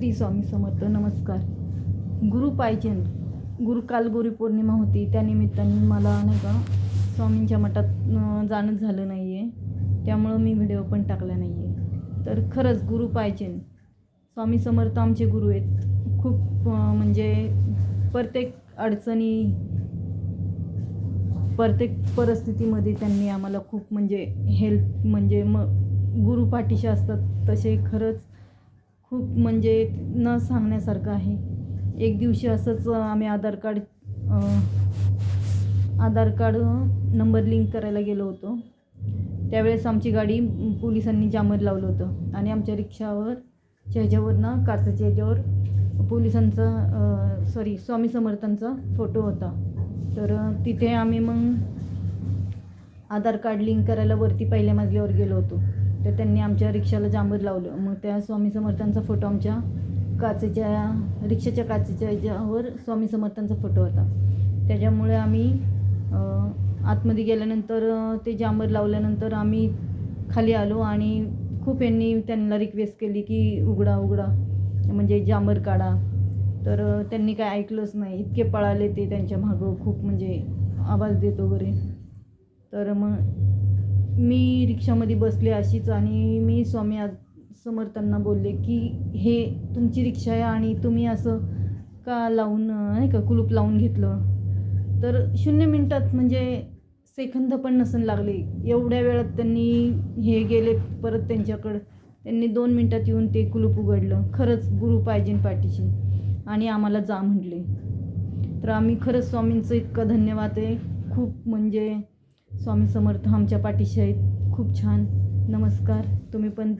श्री स्वामी समर्थ. नमस्कार. गुरु पाहिजे. काल गुरुपौर्णिमा होती, त्या निमित्ताने मला नाही का स्वामींच्या मठात जाणंच झालं नाही आहे, त्यामुळं मी व्हिडिओ पण टाकला नाही आहे. तर खरंच गुरु पाहिजे. स्वामी समर्थ आमचे गुरु आहेत. खूप म्हणजे प्रत्येक अडचणी, प्रत्येक परिस्थितीमध्ये त्यांनी आम्हाला खूप म्हणजे हेल्प, म्हणजे गुरु पाठीशी असतात तसे. खरंच खूप म्हणजे न सांगण्यासारखं आहे. एक दिवशी असंच आम्ही आधार कार्ड नंबर लिंक करायला गेलो होतो. त्यावेळेस आमची गाडी पोलिसांनी जामर लावलं होतं आणि आमच्या रिक्षावर ह्याच्यावरनं काचेच्या ह्याच्यावर पोलिसांचा स्वामी समर्थांचा फोटो होता. तर तिथे आम्ही मग आधार कार्ड लिंक करायला वरती पहिल्या मजल्यावर गेलो होतो. तर त्यांनी आमच्या रिक्षाला जांभर लावलं. मग त्या स्वामी समर्थांचा फोटो आमच्या रिक्षाच्या काचेच्या ह्याच्यावर स्वामी समर्थांचा फोटो होता. त्याच्यामुळे आम्ही आतमध्ये गेल्यानंतर ते जांभर लावल्यानंतर आम्ही खाली आलो आणि खूप यांनी त्यांना रिक्वेस्ट केली की उघडा म्हणजे जांभर काढा. तर त्यांनी काय ऐकलंच नाही. इतके पळाले ते त्यांच्या मागं, खूप म्हणजे आवाज देत वगैरे. तर मग मी रिक्षामध्ये बसले अशीच आणि मी स्वामी समर्थांना बोलले की हे तुमची रिक्षा आहे आणि तुम्ही असं का लावून नाही का कुलूप लावून घेतलं. तर 0 मिनटात म्हणजे सेकंद पण नसन लागले, एवढ्या वेळात त्यांनी हे गेले परत त्यांच्याकडं. त्यांनी 2 मिनटात येऊन ते कुलूप उघडलं. खरंच गुरु पाहिजे पाठीशी आणि आम्हाला जा म्हटले. तर आम्ही खरंच स्वामींचं इतकं धन्यवाद आहे. खूप म्हणजे स्वामी समर्थ आमच्या पाठीशी आहेत. खूप छान. नमस्कार. तुम्ही पण